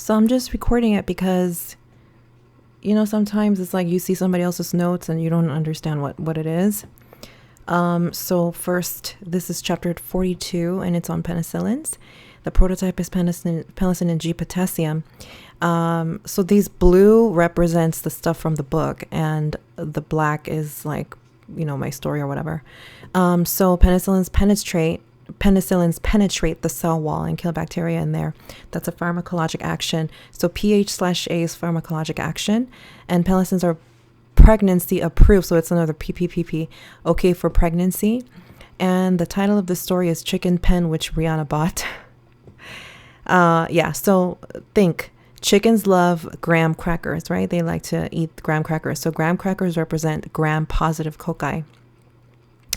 So I'm just recording it because, sometimes it's like you see somebody else's notes and you don't understand what it is. So first, this is chapter 42 and it's on penicillins. The prototype is penicillin G potassium. So these blue represents the stuff from the book and the black is like, my story or whatever. So penicillins penetrate the cell wall and kill bacteria in there. That's a pharmacologic action. So pH/A is pharmacologic action, and penicillins are pregnancy approved. So it's another PPPP, okay for pregnancy. And the title of the story is Chicken Pen, which Rihanna bought. So think chickens love graham crackers, right? They like to eat graham crackers. So graham crackers represent gram-positive cocci.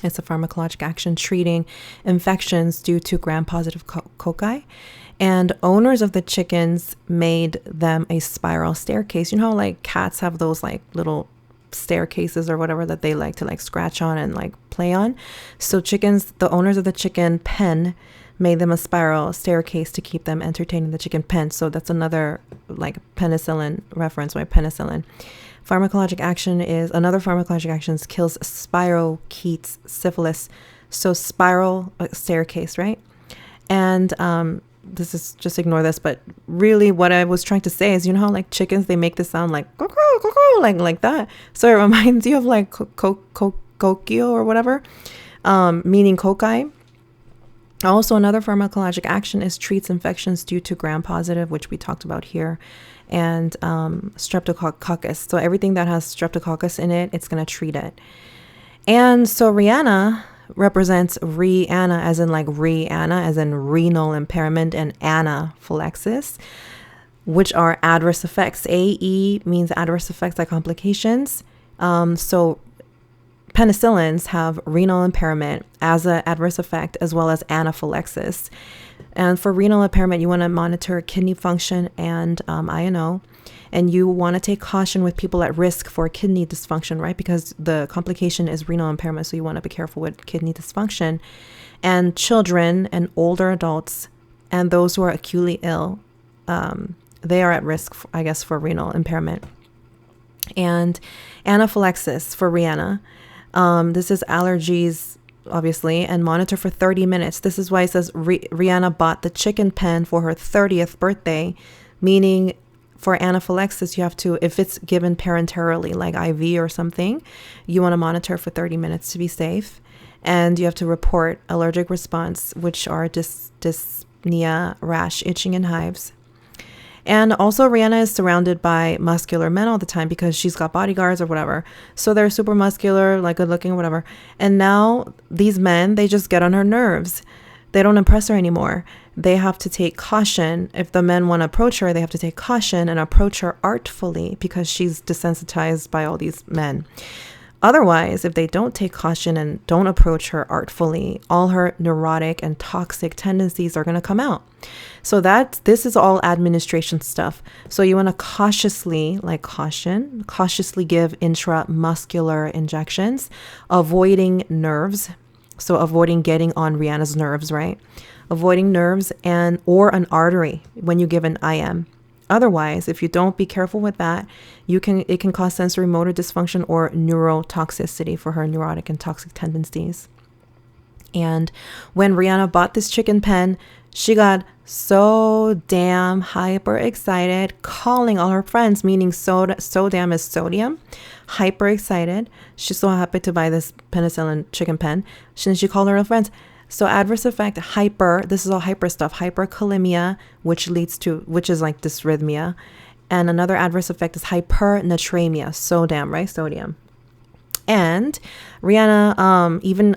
It's a pharmacologic action treating infections due to gram-positive cocci. And owners of the chickens made them a spiral staircase. You know how like cats have those like little staircases or whatever that they like to like scratch on and like play on? So the owners of the chicken pen made them a spiral staircase to keep them entertained in the chicken pen. So that's another like penicillin reference, right? Penicillin. Another pharmacologic action kills spirochetes, syphilis. So spiral staircase, right? And this is, just ignore this, but really what I was trying to say is, how like chickens, they make the sound like like that. So it reminds you of like kokio or whatever, meaning cocci. Also, another pharmacologic action is treats infections due to gram-positive, which we talked about here, and streptococcus. So everything that has streptococcus in it, it's going to treat it. And so Rihanna represents Rihanna, as in renal impairment, and anaphylaxis, which are adverse effects. AE means adverse effects like complications. So penicillins have renal impairment as an adverse effect, as well as anaphylaxis. And for renal impairment, you want to monitor kidney function and INO. And you want to take caution with people at risk for kidney dysfunction, right? Because the complication is renal impairment. So you want to be careful with kidney dysfunction. And children and older adults and those who are acutely ill, they are at risk, for renal impairment. And anaphylaxis for Rihanna. This is allergies, obviously, and monitor for 30 minutes. This is why it says Rihanna bought the chicken pen for her 30th birthday, meaning for anaphylaxis, you have to, if it's given parenterally, like IV or something, you want to monitor for 30 minutes to be safe. And you have to report allergic response, which are dyspnea, rash, itching, and hives. And also Rihanna is surrounded by muscular men all the time because she's got bodyguards or whatever. So they're super muscular, like good looking or whatever. And now these men, they just get on her nerves. They don't impress her anymore. They have to take caution. If the men want to approach her, they have to take caution and approach her artfully because she's desensitized by all these men. Otherwise, if they don't take caution and don't approach her artfully, all her neurotic and toxic tendencies are going to come out. So this is all administration stuff. So you want to cautiously give intramuscular injections, avoiding nerves. So avoiding getting on Rihanna's nerves, right? Avoiding nerves or an artery when you give an IM. Otherwise, if you don't be careful with that, it can cause sensory motor dysfunction or neurotoxicity for her neurotic and toxic tendencies. And when Rihanna bought this chicken pen, she got so damn hyper excited, calling all her friends, meaning so damn is sodium, hyper excited. She's so happy to buy this penicillin chicken pen. She called her friends. So adverse effect, this is all hyper stuff, hyperkalemia, which is like dysrhythmia. And another adverse effect is hypernatremia, sodium. And Rihanna even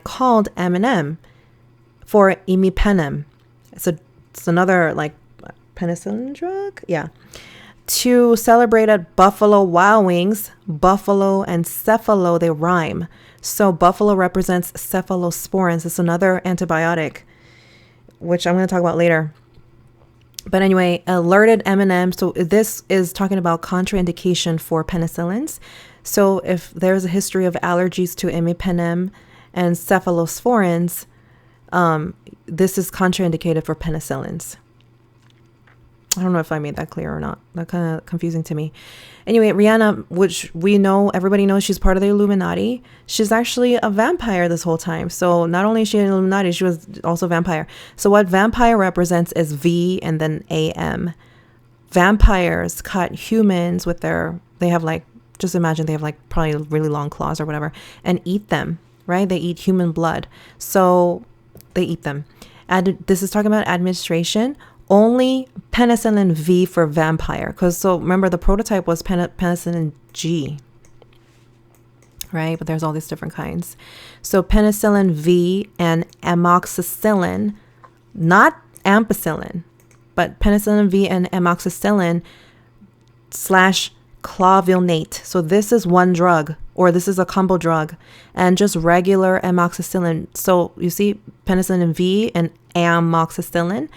called M&M for imipenem. So it's another like penicillin drug. Yeah. To celebrate at Buffalo Wild Wings, buffalo and cephalo, they rhyme. So buffalo represents cephalosporins. It's another antibiotic, which I'm going to talk about later. But anyway, alerted M&M. So this is talking about contraindication for penicillins. So if there's a history of allergies to imipenem and cephalosporins, this is contraindicated for penicillins. I don't know if I made that clear or not. That kind of confusing to me. Anyway, Rihanna, which we know, everybody knows she's part of the Illuminati. She's actually a vampire this whole time. So not only is she an Illuminati, she was also a vampire. So what vampire represents is V and then AM. Vampires cut humans with they have like, just imagine they have like probably really long claws or whatever, and eat them, right? They eat human blood. So they eat them. And this is talking about administration. Only penicillin V for vampire. Because so remember, the prototype was penicillin G, right? But there's all these different kinds. So penicillin V and amoxicillin, not ampicillin, but penicillin V and amoxicillin / clavulanate. So this is one drug, or this is a combo drug, and just regular amoxicillin. So you see penicillin V and amoxicillin,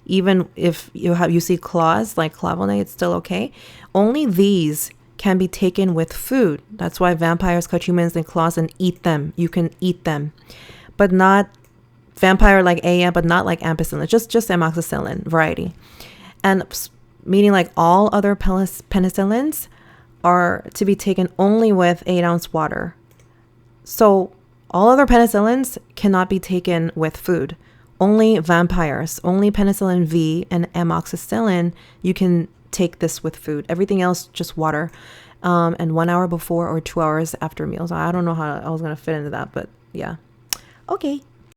even if you see claws like clavulanate, it's still okay. Only these can be taken with food. That's why vampires cut humans in claws and eat them. You can eat them, but not vampire like AM, but not like ampicillin, just amoxicillin variety. And meaning like all other penicillins are to be taken only with 8-ounce water. So all other penicillins cannot be taken with food. Only vampires, only penicillin V and amoxicillin, you can take this with food. Everything else, just water. And 1 hour before or 2 hours after meals. I don't know how I was going to fit into that, but yeah. Okay.